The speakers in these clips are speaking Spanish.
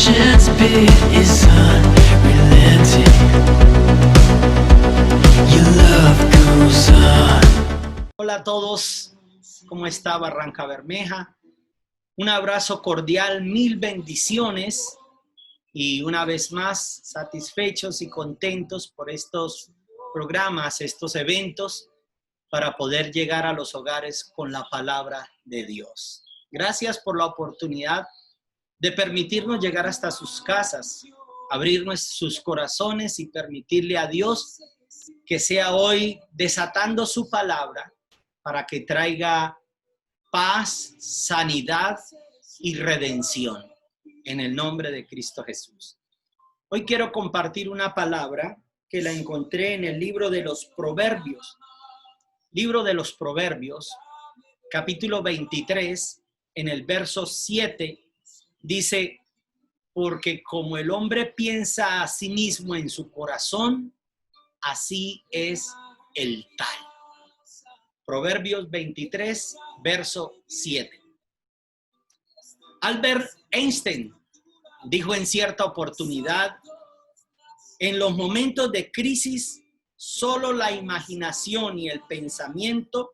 passion's bid is unrelenting. Your love goes on. Hola a todos, ¿cómo está Barranca Bermeja? Un abrazo cordial, mil bendiciones y una vez más satisfechos y contentos por estos programas, estos eventos para poder llegar a los hogares con la palabra de Dios. Gracias por la oportunidad de permitirnos llegar hasta sus casas, abrirnos sus corazones y permitirle a Dios que sea hoy desatando su palabra para que traiga paz, sanidad y redención en el nombre de Cristo Jesús. Hoy quiero compartir una palabra que la encontré en el libro de los Proverbios. Libro de los Proverbios, capítulo 23, en el verso 7, dice: porque como el hombre piensa a sí mismo en su corazón, así es el tal. Proverbios 23, verso 7. Albert Einstein dijo en cierta oportunidad: en los momentos de crisis, solo la imaginación y el pensamiento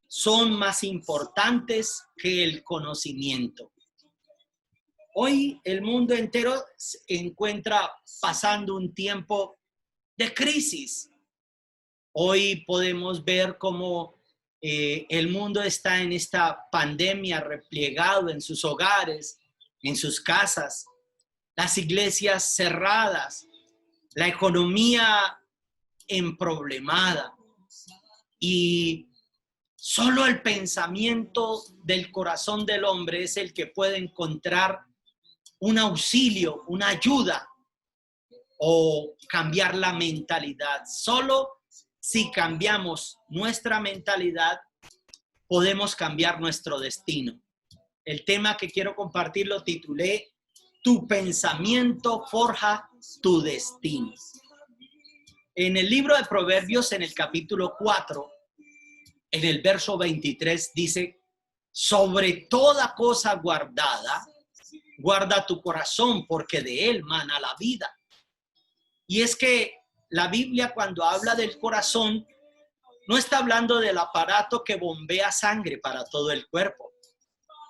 son más importantes que el conocimiento. Hoy el mundo entero se encuentra pasando un tiempo de crisis. Hoy podemos ver cómo el mundo está en esta pandemia replegado en sus hogares, en sus casas, las iglesias cerradas, la economía emproblemada, y solo el pensamiento del corazón del hombre es el que puede encontrar un auxilio, una ayuda o cambiar la mentalidad. Solo si cambiamos nuestra mentalidad podemos cambiar nuestro destino. El tema que quiero compartir lo titulé: tu pensamiento forja tu destino. En el libro de Proverbios, en el capítulo 4, en el verso 23, dice: sobre toda cosa guardada, guarda tu corazón, porque de él mana la vida. Y es que la Biblia, cuando habla del corazón, no está hablando del aparato que bombea sangre para todo el cuerpo,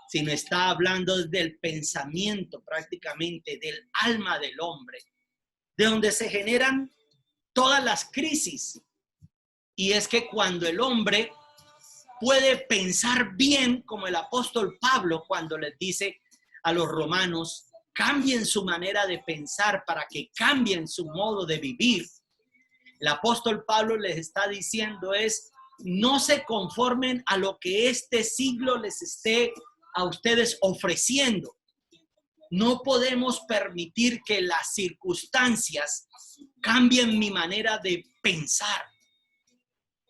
sino está hablando del pensamiento, prácticamente del alma del hombre, de donde se generan todas las crisis. Y es que cuando el hombre puede pensar bien, como el apóstol Pablo cuando les dice a los romanos: cambien su manera de pensar para que cambien su modo de vivir. El apóstol Pablo les está diciendo es: no se conformen a lo que este siglo les esté a ustedes ofreciendo. No podemos permitir que las circunstancias cambien mi manera de pensar,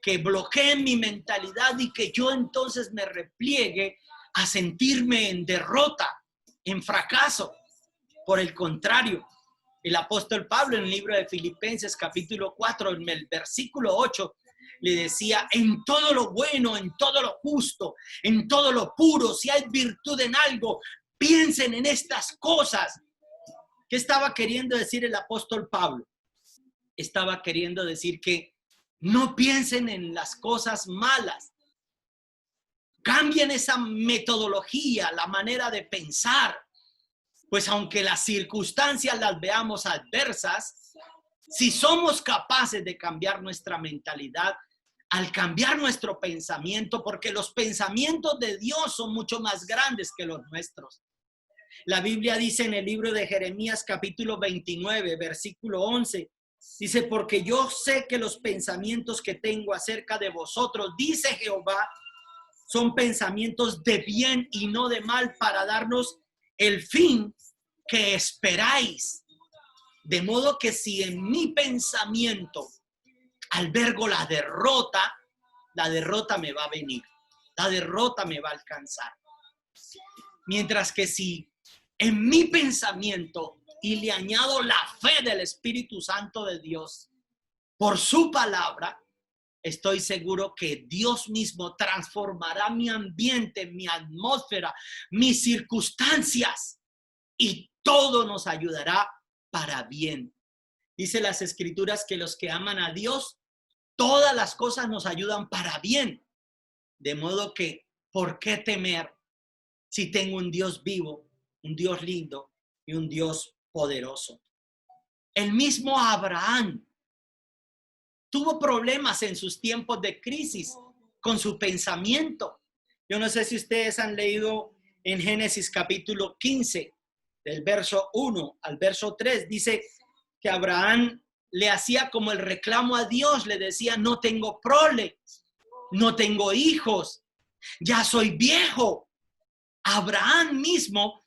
que bloqueen mi mentalidad y que yo entonces me repliegue a sentirme en derrota, en fracaso. Por el contrario, el apóstol Pablo en el libro de Filipenses capítulo 4, en el versículo 8, le decía: en todo lo bueno, en todo lo justo, en todo lo puro, si hay virtud en algo, piensen en estas cosas. ¿Qué estaba queriendo decir el apóstol Pablo? Estaba queriendo decir que no piensen en las cosas malas. Cambien esa metodología, la manera de pensar. Pues aunque las circunstancias las veamos adversas, si somos capaces de cambiar nuestra mentalidad, al cambiar nuestro pensamiento, porque los pensamientos de Dios son mucho más grandes que los nuestros. La Biblia dice en el libro de Jeremías capítulo 29, versículo 11, dice: porque yo sé que los pensamientos que tengo acerca de vosotros, dice Jehová, son pensamientos de bien y no de mal, para darnos el fin que esperáis. De modo que si en mi pensamiento albergo la derrota me va a venir, la derrota me va a alcanzar. Mientras que si en mi pensamiento y le añado la fe del Espíritu Santo de Dios por su palabra, estoy seguro que Dios mismo transformará mi ambiente, mi atmósfera, mis circunstancias, y todo nos ayudará para bien. Dice las Escrituras que los que aman a Dios, todas las cosas nos ayudan para bien. De modo que, ¿por qué temer si tengo un Dios vivo, un Dios lindo y un Dios poderoso? El mismo Abraham tuvo problemas en sus tiempos de crisis con su pensamiento. Yo no sé si ustedes han leído en Génesis capítulo 15, del verso 1 al verso 3, dice que Abraham le hacía como el reclamo a Dios, le decía, no tengo prole, no tengo hijos, ya soy viejo. Abraham mismo,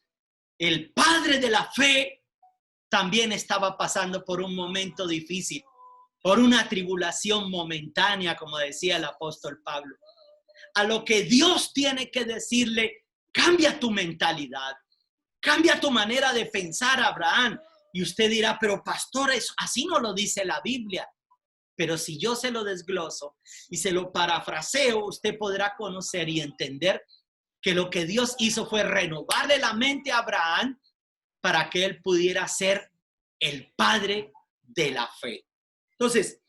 el padre de la fe, también estaba pasando por un momento difícil, por una tribulación momentánea, como decía el apóstol Pablo. A lo que Dios tiene que decirle, cambia tu mentalidad, cambia tu manera de pensar, Abraham. Y usted dirá, pero pastor, así no lo dice la Biblia. Pero si yo se lo desgloso y se lo parafraseo, usted podrá conocer y entender que lo que Dios hizo fue renovarle la mente a Abraham para que él pudiera ser el padre de la fe. Entonces,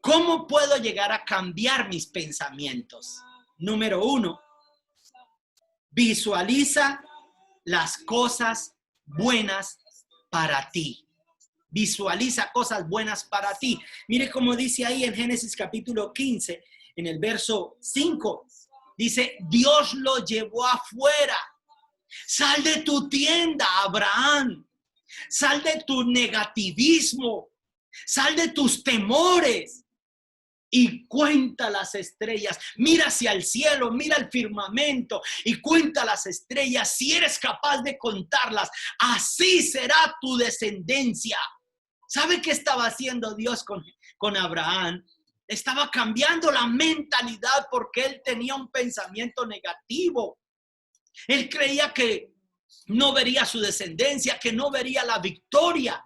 ¿cómo puedo llegar a cambiar mis pensamientos? Número 1, visualiza las cosas buenas para ti. Visualiza cosas buenas para ti. Mire cómo dice ahí en Génesis capítulo 15, en el verso 5. Dice, Dios lo llevó afuera. Sal de tu tienda, Abraham. Sal de tu negativismo. Sal de tus temores. Y cuenta las estrellas. Mira hacia el cielo, mira el firmamento y cuenta las estrellas. Si eres capaz de contarlas, así será tu descendencia. ¿Sabe qué estaba haciendo Dios con Abraham? Estaba cambiando la mentalidad porque él tenía un pensamiento negativo. Él creía que no vería su descendencia, que no vería la victoria,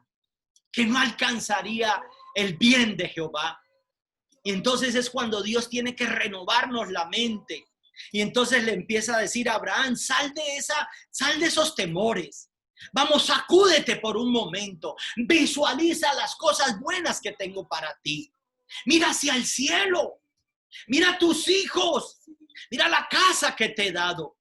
que no alcanzaría el bien de Jehová. Y entonces es cuando Dios tiene que renovarnos la mente. Y entonces le empieza a decir a Abraham, sal de esos temores. Vamos, sacúdete por un momento. Visualiza las cosas buenas que tengo para ti. Mira hacia el cielo. Mira a tus hijos. Mira la casa que te he dado.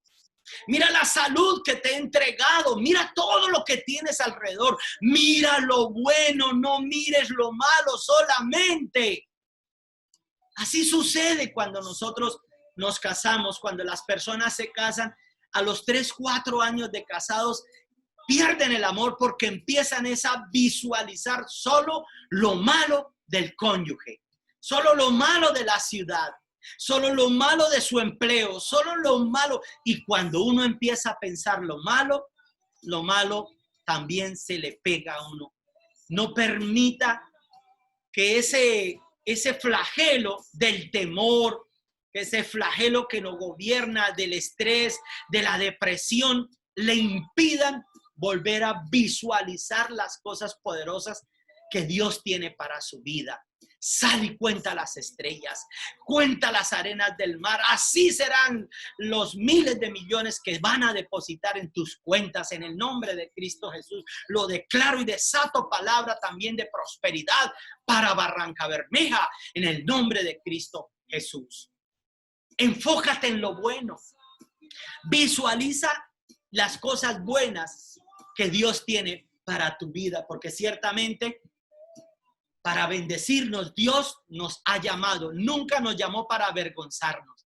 Mira la salud que te he entregado. Mira todo lo que tienes alrededor. Mira lo bueno, no mires lo malo solamente. Así sucede cuando nosotros nos casamos, cuando las personas se casan, a los 3, 4 años de casados, pierden el amor porque empiezan a visualizar solo lo malo del cónyuge, solo lo malo de la ciudad, solo lo malo de su empleo, solo lo malo. Y cuando uno empieza a pensar lo malo también se le pega a uno. No permita que ese flagelo del temor, ese flagelo que nos gobierna, del estrés, de la depresión, le impidan volver a visualizar las cosas poderosas que Dios tiene para su vida. Sal y cuenta las estrellas, cuenta las arenas del mar. Así serán los miles de millones que van a depositar en tus cuentas en el nombre de Cristo Jesús. Lo declaro y desato palabra también de prosperidad para Barrancabermeja en el nombre de Cristo Jesús. Enfócate en lo bueno. Visualiza las cosas buenas que Dios tiene para tu vida, porque ciertamente para bendecirnos, Dios nos ha llamado. Nunca nos llamó para avergonzarnos.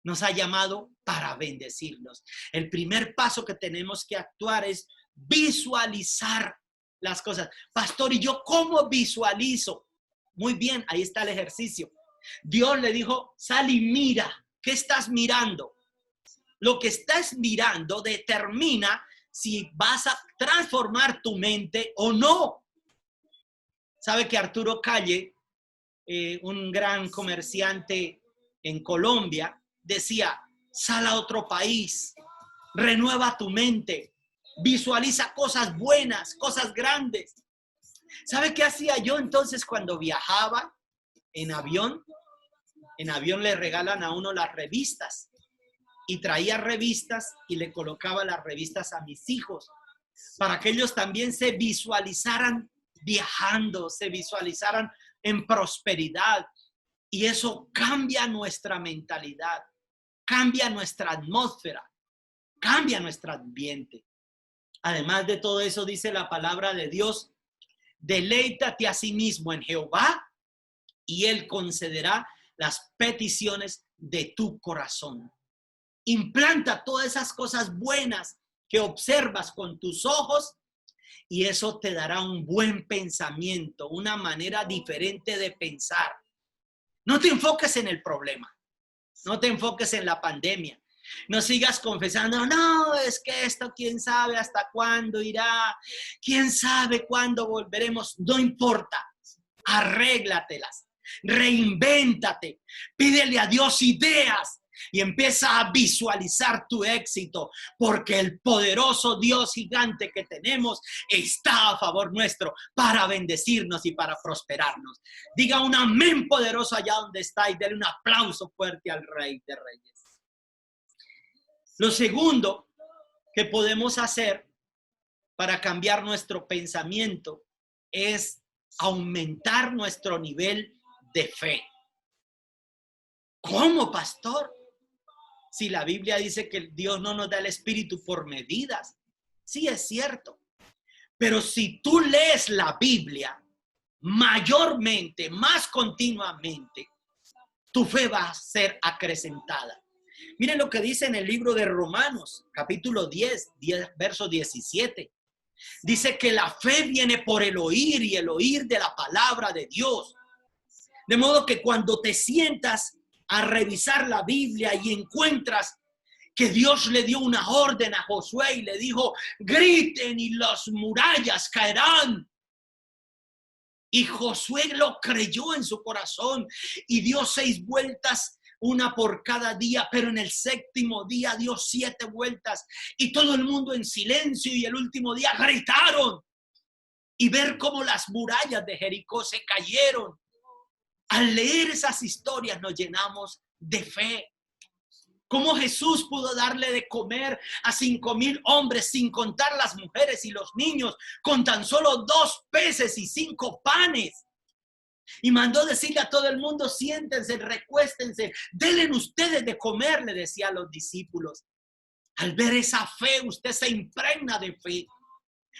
Nos ha llamado para bendecirnos. El primer paso que tenemos que actuar es visualizar las cosas. Pastor, ¿y yo cómo visualizo? Muy bien, ahí está el ejercicio. Dios le dijo, sal y mira. ¿Qué estás mirando? Lo que estás mirando determina si vas a transformar tu mente o no. Sabe que Arturo Calle, un gran comerciante en Colombia, decía, sal a otro país, renueva tu mente, visualiza cosas buenas, cosas grandes. ¿Sabe qué hacía yo entonces cuando viajaba en avión? En avión le regalan a uno las revistas y traía revistas y le colocaba las revistas a mis hijos para que ellos también se visualizaran viajando, se visualizaran en prosperidad. Y eso cambia nuestra mentalidad, cambia nuestra atmósfera, cambia nuestro ambiente. Además de todo eso, dice la palabra de Dios, deleítate a sí mismo en Jehová y Él concederá las peticiones de tu corazón. Implanta todas esas cosas buenas que observas con tus ojos y eso te dará un buen pensamiento, una manera diferente de pensar. No te enfoques en el problema, no te enfoques en la pandemia. No sigas confesando, no, es que esto quién sabe hasta cuándo irá, quién sabe cuándo volveremos. No importa, arréglatelas, reinvéntate, pídele a Dios ideas y empieza a visualizar tu éxito, porque el poderoso Dios gigante que tenemos está a favor nuestro para bendecirnos y para prosperarnos. Diga un amén poderoso allá donde está y dele un aplauso fuerte al Rey de Reyes. Lo segundo que podemos hacer para cambiar nuestro pensamiento es aumentar nuestro nivel de fe. ¿Cómo, pastor? Si la Biblia dice que Dios no nos da el espíritu por medidas. Sí, es cierto. Pero si tú lees la Biblia mayormente, más continuamente, tu fe va a ser acrecentada. Miren lo que dice en el libro de Romanos, capítulo 10, verso 17. Dice que la fe viene por el oír y el oír de la palabra de Dios. De modo que cuando te sientas a revisar la Biblia y encuentras que Dios le dio una orden a Josué y le dijo, griten y las murallas caerán. Y Josué lo creyó en su corazón y dio 6 vueltas, una por cada día, pero en el 7º día dio 7 vueltas y todo el mundo en silencio y el último día gritaron y ver cómo las murallas de Jericó se cayeron. Al leer esas historias nos llenamos de fe. Cómo Jesús pudo darle de comer a 5,000 hombres sin contar las mujeres y los niños con tan solo 2 peces y 5 panes. Y mandó decirle a todo el mundo, siéntense, recuéstense, denle ustedes de comer, le decía a los discípulos. Al ver esa fe, usted se impregna de fe.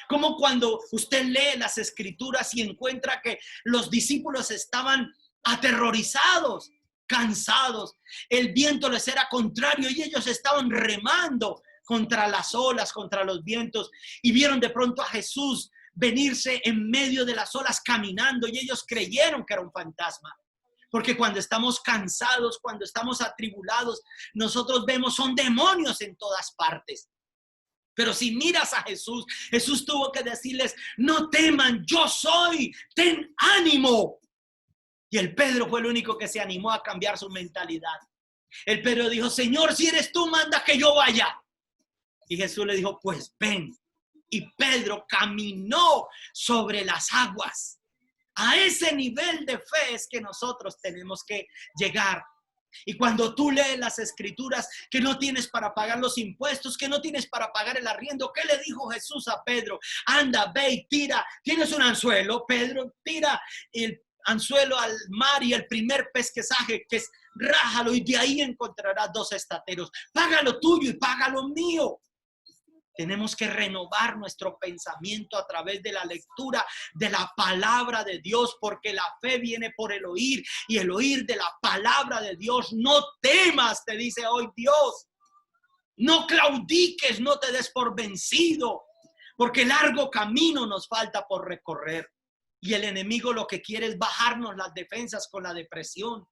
Como cuando usted lee las escrituras y encuentra que los discípulos estaban aterrorizados, cansados. El viento les era contrario y ellos estaban remando contra las olas, contra los vientos. Y vieron de pronto a Jesús venirse en medio de las olas caminando y ellos creyeron que era un fantasma. Porque cuando estamos cansados, cuando estamos atribulados, nosotros vemos son demonios en todas partes. Pero si miras a Jesús, Jesús tuvo que decirles, no teman, yo soy, ten ánimo. Y el Pedro fue el único que se animó a cambiar su mentalidad. El Pedro dijo, Señor, si eres tú, manda que yo vaya. Y Jesús le dijo, pues ven. Y Pedro caminó sobre las aguas. A ese nivel de fe es que nosotros tenemos que llegar. Y cuando tú lees las escrituras que no tienes para pagar los impuestos, que no tienes para pagar el arriendo, ¿qué le dijo Jesús a Pedro? Anda, ve y tira. ¿Tienes un anzuelo? Pedro, tira el anzuelo al mar y el primer pez que saque, que es rájalo y de ahí encontrarás 2 estateros. Paga lo tuyo y paga lo mío. Tenemos que renovar nuestro pensamiento a través de la lectura de la palabra de Dios, porque la fe viene por el oír y el oír de la palabra de Dios. No temas, te dice hoy Dios. No claudiques, no te des por vencido, porque largo camino nos falta por recorrer. Y el enemigo lo que quiere es bajarnos las defensas con la depresión.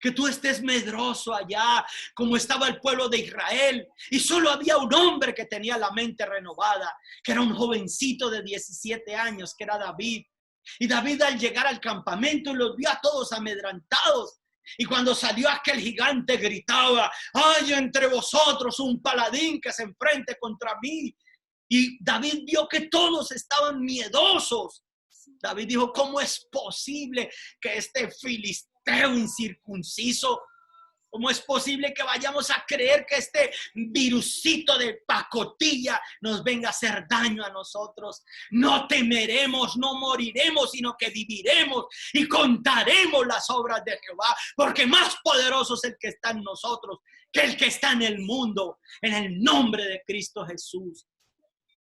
Que tú estés medroso allá, como estaba el pueblo de Israel. Y solo había un hombre que tenía la mente renovada, que era un jovencito de 17 años, que era David. Y David al llegar al campamento los vio a todos amedrentados. Y cuando salió aquel gigante gritaba, hay entre vosotros un paladín que se enfrente contra mí. Y David vio que todos estaban miedosos. David dijo, ¿cómo es posible que este filisteo incircunciso ¿Cómo es posible que vayamos a creer que este virusito de pacotilla nos venga a hacer daño a nosotros? No temeremos, no moriremos, sino que viviremos y contaremos las obras de Jehová, porque más poderoso es el que está en nosotros que el que está en el mundo, en el nombre de Cristo Jesús.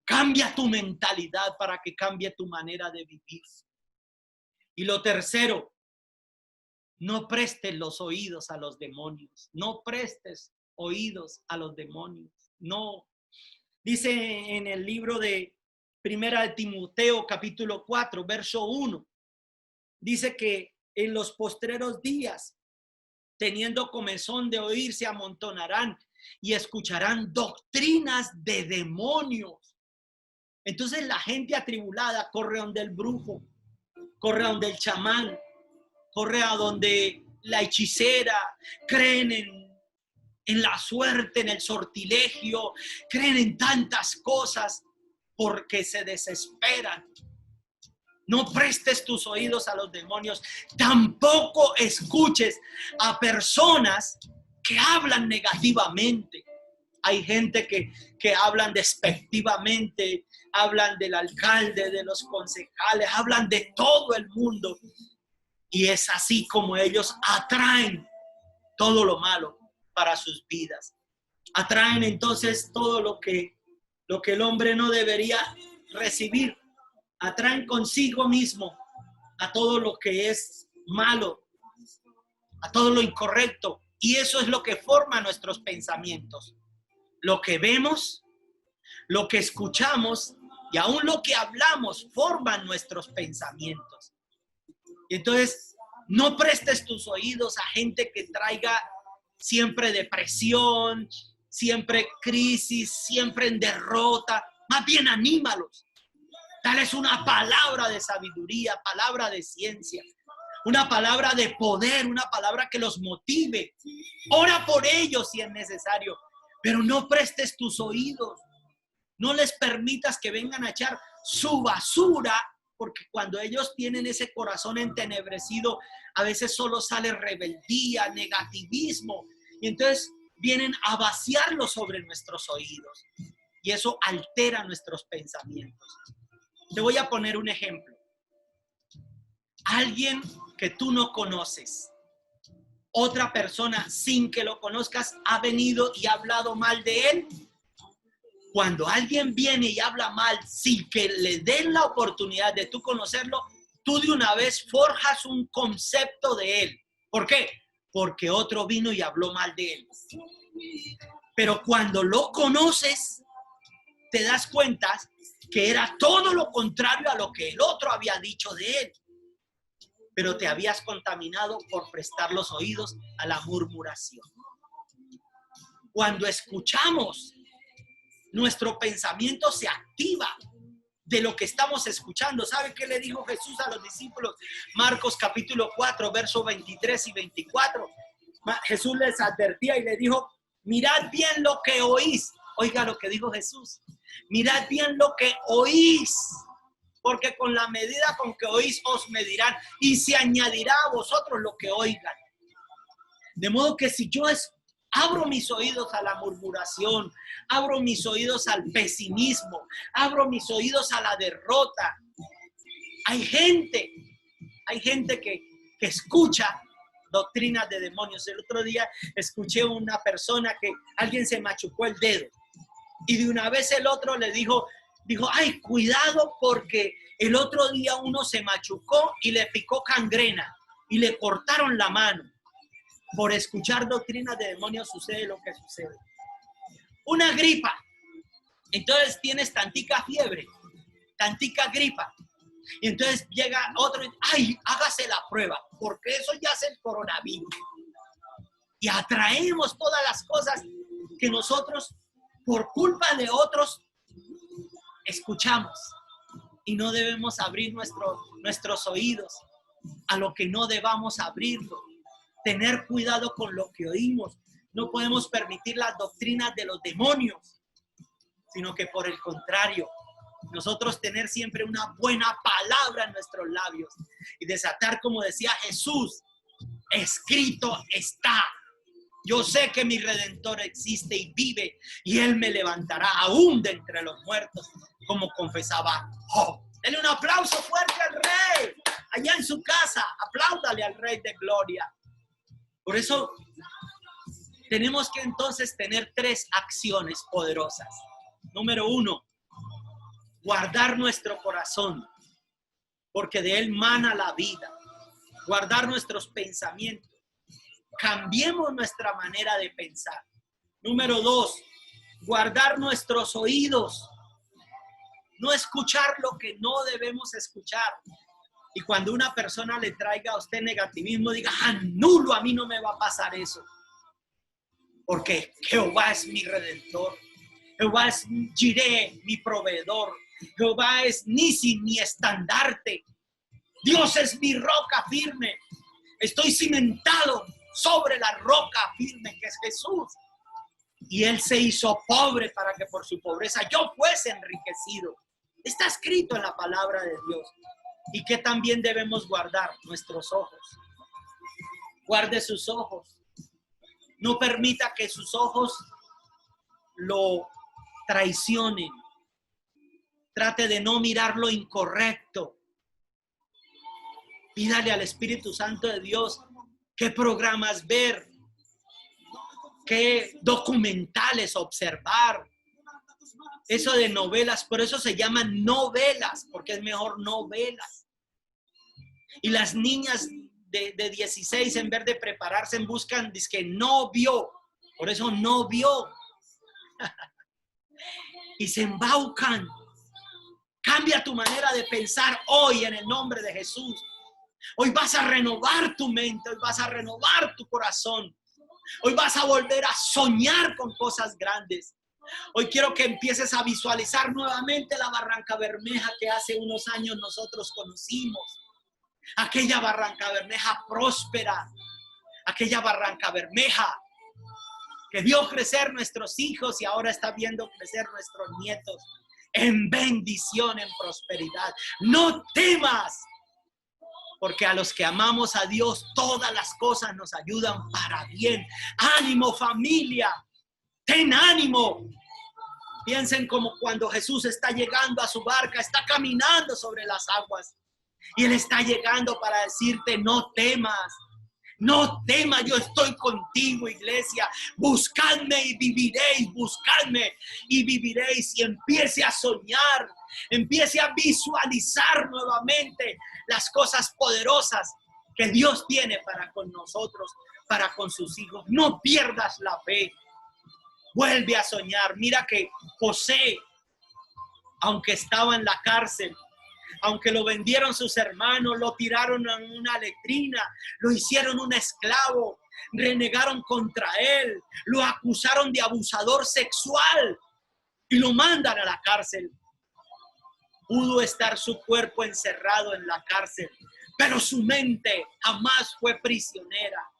Cambia tu mentalidad para que cambie tu manera de vivir. Y lo tercero, no prestes los oídos a los demonios. No prestes oídos a los demonios. No. Dice en el libro de Primera de Timoteo, capítulo 4, verso 1. Dice que en los postreros días, teniendo comezón de oír, se amontonarán y escucharán doctrinas de demonios. Entonces la gente atribulada corre donde el brujo, corre donde el chamán, corre a donde la hechicera, creen en la suerte, en el sortilegio, creen en tantas cosas porque se desesperan. No prestes tus oídos a los demonios, tampoco escuches a personas que hablan negativamente. Hay gente que hablan despectivamente, hablan del alcalde, de los concejales, hablan de todo el mundo. Y es así como ellos atraen todo lo malo para sus vidas. Atraen entonces todo lo que el hombre no debería recibir. Atraen consigo mismo a todo lo que es malo, a todo lo incorrecto. Y eso es lo que forma nuestros pensamientos. Lo que vemos, lo que escuchamos y aún lo que hablamos forman nuestros pensamientos. Y entonces, no prestes tus oídos a gente que traiga siempre depresión, siempre crisis, siempre en derrota. Más bien anímalos. Dales una palabra de sabiduría, palabra de ciencia, una palabra de poder, una palabra que los motive. Ora por ellos si es necesario, pero no prestes tus oídos. No les permitas que vengan a echar su basura, porque cuando ellos tienen ese corazón entenebrecido, a veces solo sale rebeldía, negativismo, y entonces vienen a vaciarlo sobre nuestros oídos, y eso altera nuestros pensamientos. Te voy a poner un ejemplo. Alguien que tú no conoces, otra persona sin que lo conozcas, ha venido y ha hablado mal de él. Cuando alguien viene y habla mal, sin que le den la oportunidad de tú conocerlo, tú de una vez forjas un concepto de él. ¿Por qué? Porque otro vino y habló mal de él. Pero cuando lo conoces, te das cuenta que era todo lo contrario a lo que el otro había dicho de él. Pero te habías contaminado por prestar los oídos a la murmuración. Cuando escuchamos, nuestro pensamiento se activa de lo que estamos escuchando. ¿Sabe qué le dijo Jesús a los discípulos? Marcos capítulo 4, versos 23 y 24. Jesús les advertía y le dijo, mirad bien lo que oís. Oiga lo que dijo Jesús. Mirad bien lo que oís, porque con la medida con que oís os medirán y se añadirá a vosotros lo que oigan. De modo que si yo abro mis oídos a la murmuración, abro mis oídos al pesimismo, abro mis oídos a la derrota, hay gente que escucha doctrinas de demonios. El otro día escuché una persona que alguien se machucó el dedo y de una vez el otro le dijo, ay, cuidado porque el otro día uno se machucó y le picó gangrena y le cortaron la mano. Por escuchar doctrinas de demonios sucede lo que sucede. Una gripa. Entonces tienes tantica fiebre, tantica gripa. Y entonces llega otro y ay, hágase la prueba, porque eso ya es el coronavirus. Y atraemos todas las cosas que nosotros, por culpa de otros, escuchamos. Y no debemos abrir nuestros oídos a lo que no debamos abrirlo. Tener cuidado con lo que oímos. No podemos permitir las doctrinas de los demonios, sino que por el contrario, nosotros tener siempre una buena palabra en nuestros labios y desatar, como decía Jesús, escrito está. Yo sé que mi Redentor existe y vive, y Él me levantará aún de entre los muertos, como confesaba Job. Denle un aplauso fuerte al Rey. Allá en su casa, apláudale al Rey de Gloria. Por eso tenemos que entonces tener 3 acciones poderosas. Número 1, guardar nuestro corazón, porque de él mana la vida. Guardar nuestros pensamientos. Cambiemos nuestra manera de pensar. Número 2, guardar nuestros oídos. No escuchar lo que no debemos escuchar. Y cuando una persona le traiga a usted negativismo, diga, anulo, a mí no me va a pasar eso. Porque Jehová es mi Redentor. Jehová es Jireh, mi proveedor. Jehová es Nisi, mi estandarte. Dios es mi roca firme. Estoy cimentado sobre la roca firme que es Jesús. Y Él se hizo pobre para que por su pobreza yo fuese enriquecido. Está escrito en la palabra de Dios. Y que también debemos guardar nuestros ojos. Guarde sus ojos. No permita que sus ojos lo traicionen. Trate de no mirar lo incorrecto. Pídale al Espíritu Santo de Dios qué programas ver, qué documentales observar. Eso de novelas, por eso se llaman novelas, porque es mejor novelas. Y las niñas de 16, en vez de prepararse, buscan, dizque novio, por eso novio. Y se embaucan. Cambia tu manera de pensar hoy en el nombre de Jesús. Hoy vas a renovar tu mente, hoy vas a renovar tu corazón. Hoy vas a volver a soñar con cosas grandes. Hoy quiero que empieces a visualizar nuevamente la Barranca Bermeja que hace unos años nosotros conocimos. Aquella Barranca Bermeja próspera, aquella Barranca Bermeja que vio crecer nuestros hijos y ahora está viendo crecer nuestros nietos en bendición, en prosperidad. No temas, porque a los que amamos a Dios todas las cosas nos ayudan para bien. Ánimo, familia, ten ánimo. Piensen como cuando Jesús está llegando a su barca, está caminando sobre las aguas. Y Él está llegando para decirte, no temas, no temas, yo estoy contigo, iglesia. Buscadme y viviréis, buscadme y viviréis. Y empiece a soñar, empiece a visualizar nuevamente las cosas poderosas que Dios tiene para con nosotros, para con sus hijos. No pierdas la fe, vuelve a soñar. Mira que José, aunque estaba en la cárcel, aunque lo vendieron sus hermanos, lo tiraron en una letrina, lo hicieron un esclavo, renegaron contra él, lo acusaron de abusador sexual y lo mandan a la cárcel. Pudo estar su cuerpo encerrado en la cárcel, pero su mente jamás fue prisionera.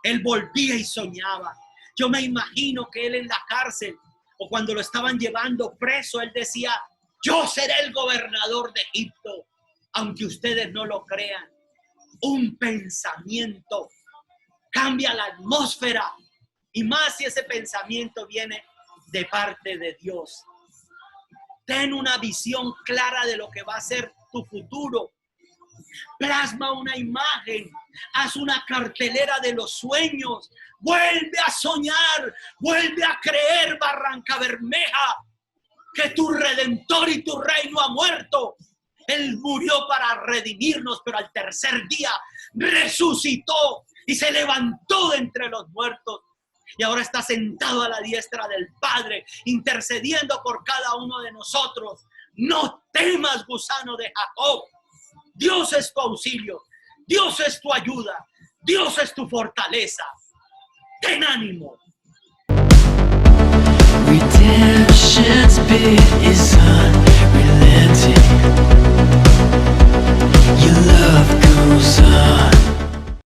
Él volvía y soñaba. Yo me imagino que él en la cárcel o cuando lo estaban llevando preso, él decía, yo seré el gobernador de Egipto, aunque ustedes no lo crean. Un pensamiento cambia la atmósfera, y más si ese pensamiento viene de parte de Dios. Ten una visión clara de lo que va a ser tu futuro. Plasma una imagen, haz una cartelera de los sueños, vuelve a soñar, vuelve a creer, Barranca Bermeja, que tu Redentor y tu Rey no ha muerto. Él murió para redimirnos, pero al tercer día resucitó y se levantó de entre los muertos. Y ahora está sentado a la diestra del Padre, intercediendo por cada uno de nosotros. No temas, gusano de Jacob. Dios es tu auxilio, Dios es tu ayuda, Dios es tu fortaleza. Ten ánimo. Redemption's bid is on.